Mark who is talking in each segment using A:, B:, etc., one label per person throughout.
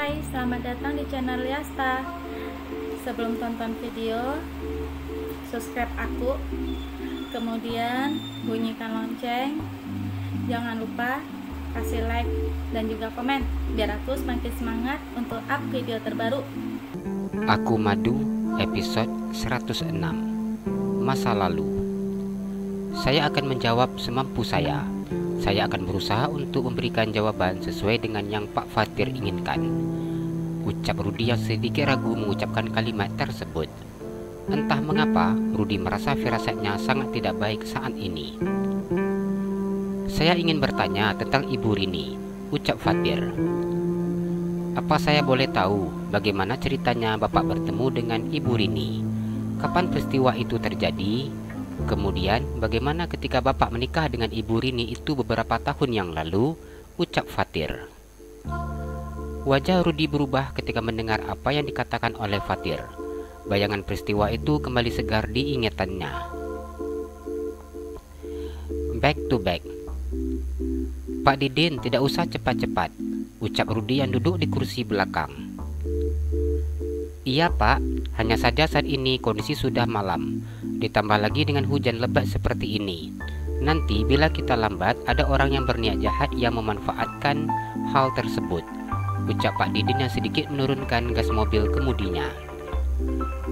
A: Hai, selamat datang di channel Yasta. Sebelum tonton video, subscribe aku, kemudian bunyikan lonceng. Jangan lupa kasih like dan juga komen, biar aku semakin semangat untuk up video terbaru.
B: Aku Madu, episode 106. Masa lalu. Saya akan menjawab semampu saya. Saya akan berusaha untuk memberikan jawaban sesuai dengan yang Pak Fatir inginkan. Ucap Rudi yang sedikit ragu mengucapkan kalimat tersebut. Entah mengapa, Rudi merasa firasatnya sangat tidak baik saat ini. Saya ingin bertanya tentang Ibu Rini, ucap Fatir. Apa saya boleh tahu bagaimana ceritanya Bapak bertemu dengan Ibu Rini? Kapan peristiwa itu terjadi? Kemudian bagaimana ketika Bapak menikah dengan Ibu Rini itu beberapa tahun yang lalu? Ucap Fatir. Wajah Rudi berubah ketika mendengar apa yang dikatakan oleh Fatir. Bayangan peristiwa itu kembali segar di ingatannya. Back to back. Pak Didin, tidak usah cepat-cepat, ucap Rudi yang duduk di kursi belakang. Iya Pak, hanya saja saat ini kondisi sudah malam, ditambah lagi dengan hujan lebat seperti ini. Nanti bila kita lambat, ada orang yang berniat jahat yang memanfaatkan hal tersebut, ucap Pak Didin yang sedikit menurunkan gas mobil kemudinya.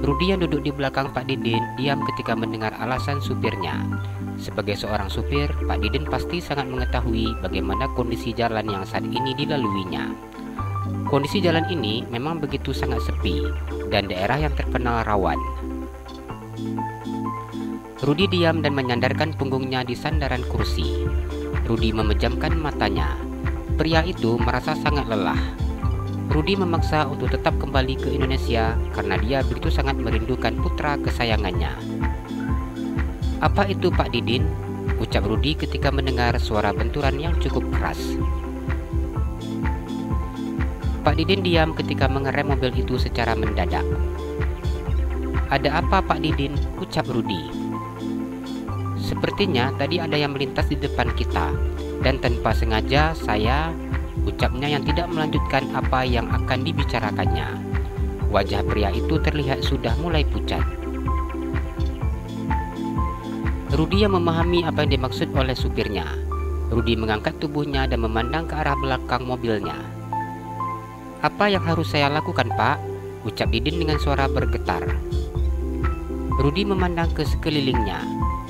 B: Rudi yang duduk di belakang Pak Didin diam ketika mendengar alasan supirnya. Sebagai seorang supir, Pak Didin pasti sangat mengetahui bagaimana kondisi jalan yang saat ini dilaluinya. Kondisi jalan ini memang begitu sangat sepi dan daerah yang terkenal rawan. Rudi diam dan menyandarkan punggungnya di sandaran kursi. Rudi memejamkan matanya. Pria itu merasa sangat lelah. Rudi memaksa untuk tetap kembali ke Indonesia karena dia begitu sangat merindukan putra kesayangannya. Apa itu Pak Didin? Ucap Rudi ketika mendengar suara benturan yang cukup keras. Pak Didin diam ketika mengerem mobil itu secara mendadak. Ada apa Pak Didin? Ucap Rudi. Sepertinya tadi ada yang melintas di depan kita, dan tanpa sengaja ucapnya yang tidak melanjutkan apa yang akan dibicarakannya. Wajah pria itu terlihat sudah mulai pucat. Rudi yang memahami apa yang dimaksud oleh supirnya. Rudi mengangkat tubuhnya dan memandang ke arah belakang mobilnya. Apa yang harus saya lakukan Pak? Ucap Didin dengan suara bergetar. Rudi memandang ke sekelilingnya.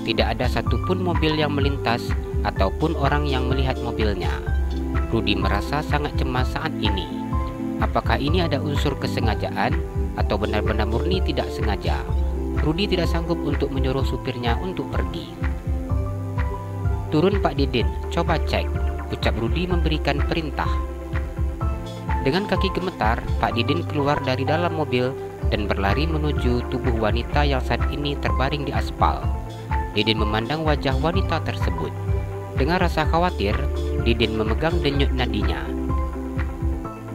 B: Tidak ada satupun mobil yang melintas ataupun orang yang melihat mobilnya. Rudi merasa sangat cemas saat ini. Apakah ini ada unsur kesengajaan atau benar-benar murni tidak sengaja? Rudi tidak sanggup untuk menyuruh supirnya untuk pergi. Turun Pak Didin, coba cek, ucap Rudi memberikan perintah. Dengan kaki gemetar, Pak Didin keluar dari dalam mobil dan berlari menuju tubuh wanita yang saat ini terbaring di aspal. Didin memandang wajah wanita tersebut. Dengan rasa khawatir, Didin memegang denyut nadinya.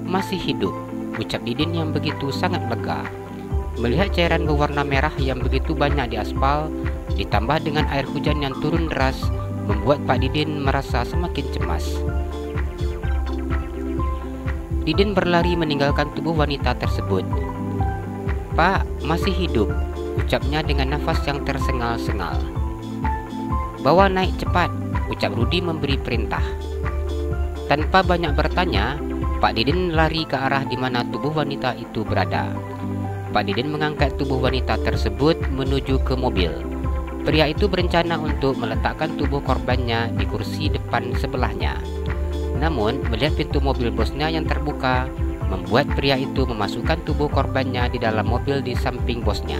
B: Masih hidup, ucap Didin yang begitu sangat lega. Melihat cairan berwarna merah yang begitu banyak di aspal, ditambah dengan air hujan yang turun deras, membuat Pak Didin merasa semakin cemas. Didin berlari meninggalkan tubuh wanita tersebut. Pak, masih hidup, ucapnya dengan nafas yang tersengal-sengal. Bawa naik cepat, ucap Rudi memberi perintah. Tanpa banyak bertanya, Pak Didin lari ke arah di mana tubuh wanita itu berada. Pak Didin mengangkat tubuh wanita tersebut menuju ke mobil. Pria itu berencana untuk meletakkan tubuh korbannya di kursi depan sebelahnya. Namun, melihat pintu mobil bosnya yang terbuka, membuat pria itu memasukkan tubuh korbannya di dalam mobil di samping bosnya.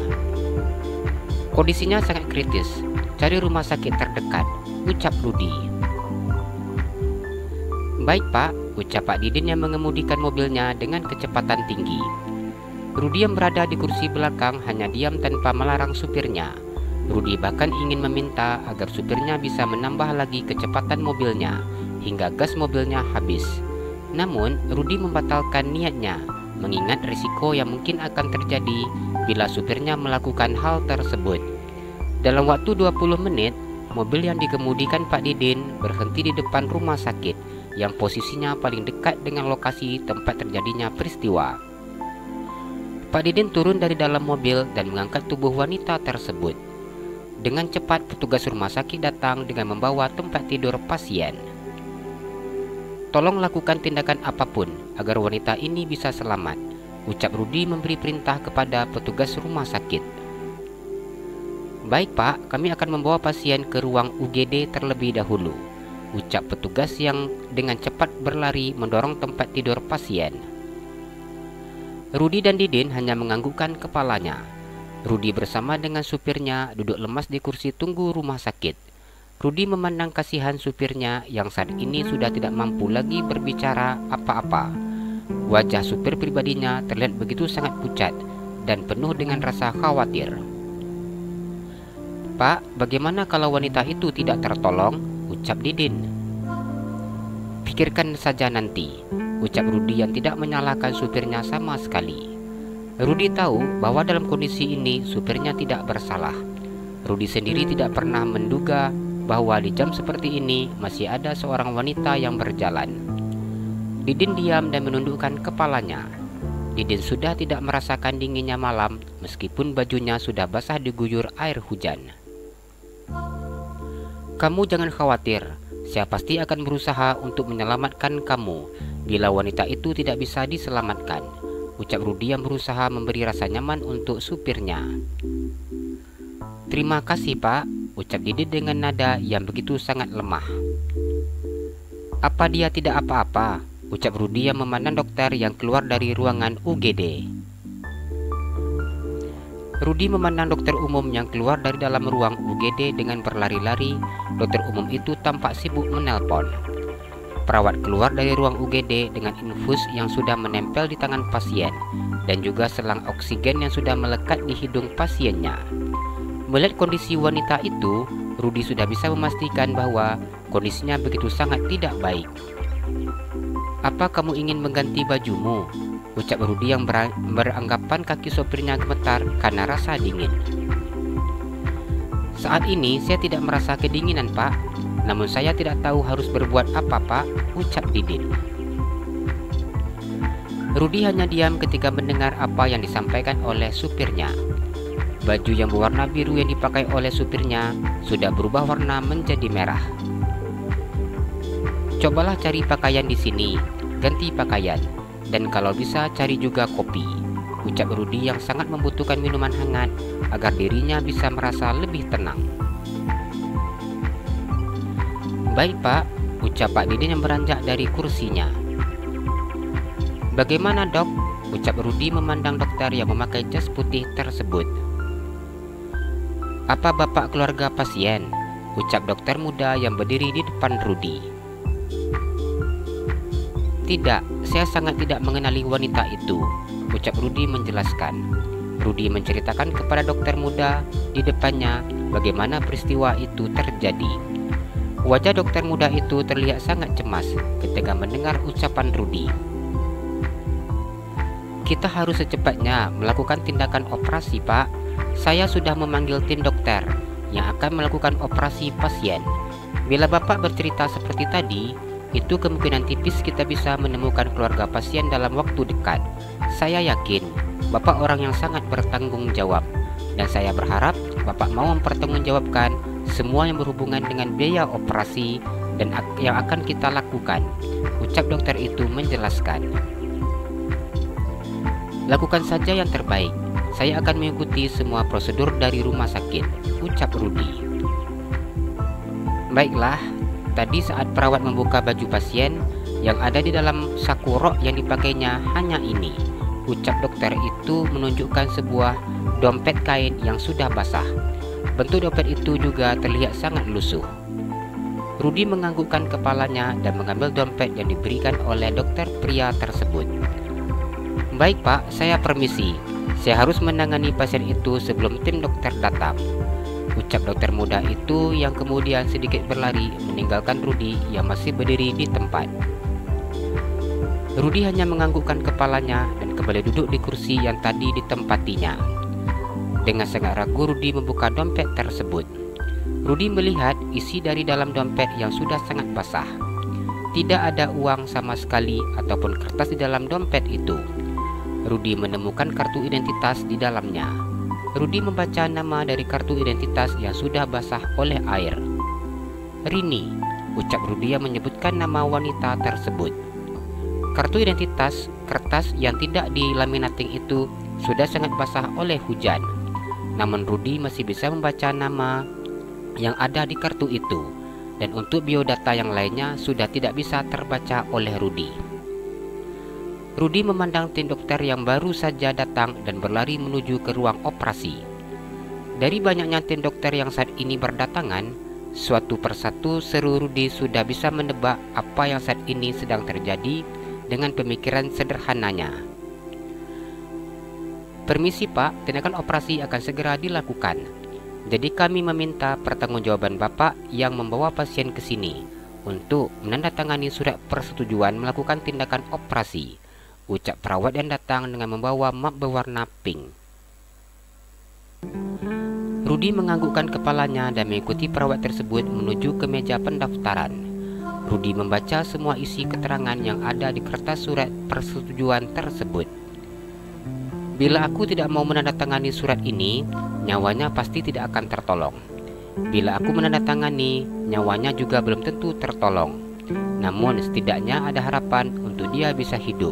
B: Kondisinya sangat kritis. Cari rumah sakit terdekat, ucap Rudi. Baik Pak, ucap Pak Didin yang mengemudikan mobilnya dengan kecepatan tinggi. Rudi yang berada di kursi belakang hanya diam tanpa melarang supirnya. Rudi bahkan ingin meminta agar supirnya bisa menambah lagi kecepatan mobilnya hingga gas mobilnya habis. Namun, Rudi membatalkan niatnya, mengingat risiko yang mungkin akan terjadi bila supirnya melakukan hal tersebut. Dalam waktu 20 menit, mobil yang dikemudikan Pak Didin berhenti di depan rumah sakit yang posisinya paling dekat dengan lokasi tempat terjadinya peristiwa. Pak Didin turun dari dalam mobil dan mengangkat tubuh wanita tersebut. Dengan cepat petugas rumah sakit datang dengan membawa tempat tidur pasien. "Tolong lakukan tindakan apapun agar wanita ini bisa selamat," ucap Rudi memberi perintah kepada petugas rumah sakit. "Baik Pak, kami akan membawa pasien ke ruang UGD terlebih dahulu," ucap petugas yang dengan cepat berlari mendorong tempat tidur pasien. Rudi dan Didin hanya menganggukkan kepalanya. Rudi bersama dengan supirnya duduk lemas di kursi tunggu rumah sakit. Rudi memandang kasihan supirnya yang saat ini sudah tidak mampu lagi berbicara apa-apa. Wajah supir pribadinya terlihat begitu sangat pucat dan penuh dengan rasa khawatir. "Pak, bagaimana kalau wanita itu tidak tertolong?" ucap Didin. "Pikirkan saja nanti," ucap Rudi yang tidak menyalahkan supirnya sama sekali. Rudi tahu bahwa dalam kondisi ini supirnya tidak bersalah. Rudi sendiri tidak pernah menduga bahwa di jam seperti ini masih ada seorang wanita yang berjalan. Didin diam dan menundukkan kepalanya. Didin sudah tidak merasakan dinginnya malam meskipun bajunya sudah basah diguyur air hujan. "Kamu jangan khawatir, saya pasti akan berusaha untuk menyelamatkan kamu bila wanita itu tidak bisa diselamatkan," ucap Rudi yang berusaha memberi rasa nyaman untuk supirnya. "Terima kasih Pak," ucap Didin dengan nada yang begitu sangat lemah. "Apa dia tidak apa-apa?" ucap Rudi yang memandang dokter yang keluar dari ruangan UGD. Rudi memandang dokter umum yang keluar dari dalam ruang UGD dengan berlari-lari. Dokter umum itu tampak sibuk menelpon. Perawat keluar dari ruang UGD dengan infus yang sudah menempel di tangan pasien dan juga selang oksigen yang sudah melekat di hidung pasiennya. Melihat kondisi wanita itu, Rudi sudah bisa memastikan bahwa kondisinya begitu sangat tidak baik. "Apa kamu ingin mengganti bajumu?" ucap Rudi yang beranggapan kaki sopirnya gemetar karena rasa dingin. "Saat ini saya tidak merasa kedinginan Pak, namun saya tidak tahu harus berbuat apa Pak," ucap Didin. Rudi hanya diam ketika mendengar apa yang disampaikan oleh supirnya. Baju yang berwarna biru yang dipakai oleh supirnya sudah berubah warna menjadi merah. "Cobalah cari pakaian di sini, ganti pakaian, dan kalau bisa cari juga kopi," ucap Rudi yang sangat membutuhkan minuman hangat agar dirinya bisa merasa lebih tenang. "Baik Pak," ucap Pak Didin yang beranjak dari kursinya. "Bagaimana Dok?" ucap Rudi memandang dokter yang memakai jas putih tersebut. "Apa Bapak keluarga pasien?" ucap dokter muda yang berdiri di depan Rudi. "Tidak, saya sangat tidak mengenali wanita itu," ucap Rudi menjelaskan. Rudi menceritakan kepada dokter muda di depannya bagaimana peristiwa itu terjadi. Wajah dokter muda itu terlihat sangat cemas ketika mendengar ucapan Rudi. "Kita harus secepatnya melakukan tindakan operasi Pak. Saya sudah memanggil tim dokter yang akan melakukan operasi pasien. Bila Bapak bercerita seperti tadi, itu kemungkinan tipis kita bisa menemukan keluarga pasien dalam waktu dekat. Saya yakin Bapak orang yang sangat bertanggung jawab, dan saya berharap Bapak mau mempertanggungjawabkan semua yang berhubungan dengan biaya operasi dan yang akan kita lakukan," ucap dokter itu menjelaskan. "Lakukan saja yang terbaik. Saya akan mengikuti semua prosedur dari rumah sakit," ucap Rudi. "Baiklah, tadi saat perawat membuka baju pasien, yang ada di dalam saku rok yang dipakainya hanya ini," ucap dokter itu menunjukkan sebuah dompet kain yang sudah basah. Bentuk dompet itu juga terlihat sangat lusuh. Rudi menganggukkan kepalanya dan mengambil dompet yang diberikan oleh dokter pria tersebut. "Baik Pak, saya permisi. Saya harus menangani pasien itu sebelum tim dokter datang," ucap dokter muda itu yang kemudian sedikit berlari meninggalkan Rudi yang masih berdiri di tempat. Rudi hanya menganggukkan kepalanya dan kembali duduk di kursi yang tadi ditempatinya. Dengan sangat ragu Rudi membuka dompet tersebut. Rudi melihat isi dari dalam dompet yang sudah sangat basah. Tidak ada uang sama sekali ataupun kertas di dalam dompet itu. Rudi menemukan kartu identitas di dalamnya. Rudi membaca nama dari kartu identitas yang sudah basah oleh air. Rini, ucap Rudi yang menyebutkan nama wanita tersebut. Kartu identitas, kertas yang tidak dilaminating itu sudah sangat basah oleh hujan. Namun Rudi masih bisa membaca nama yang ada di kartu itu. Dan untuk biodata yang lainnya sudah tidak bisa terbaca oleh Rudi. Rudi memandang tim dokter yang baru saja datang dan berlari menuju ke ruang operasi. Dari banyaknya tim dokter yang saat ini berdatangan, suatu persatu seru Rudi sudah bisa menebak apa yang saat ini sedang terjadi dengan pemikiran sederhananya. Permisi Pak, tindakan operasi akan segera dilakukan. Jadi kami meminta pertanggungjawaban Bapak yang membawa pasien ke sini untuk menandatangani surat persetujuan melakukan tindakan operasi, ucap perawat yang datang dengan membawa map berwarna pink. Rudi menganggukkan kepalanya dan mengikuti perawat tersebut menuju ke meja pendaftaran. Rudi membaca semua isi keterangan yang ada di kertas surat persetujuan tersebut. Bila aku tidak mau menandatangani surat ini, nyawanya pasti tidak akan tertolong. Bila aku menandatangani, nyawanya juga belum tentu tertolong. Namun setidaknya ada harapan untuk dia bisa hidup,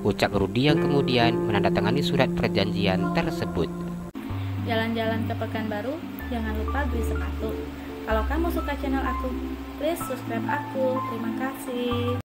B: ucap Rudi yang kemudian menandatangani surat perjanjian tersebut.
A: Jalan-jalan ke Pekanbaru, jangan lupa beli sepatu. Kalau kamu suka channel aku, please subscribe aku. Terima kasih.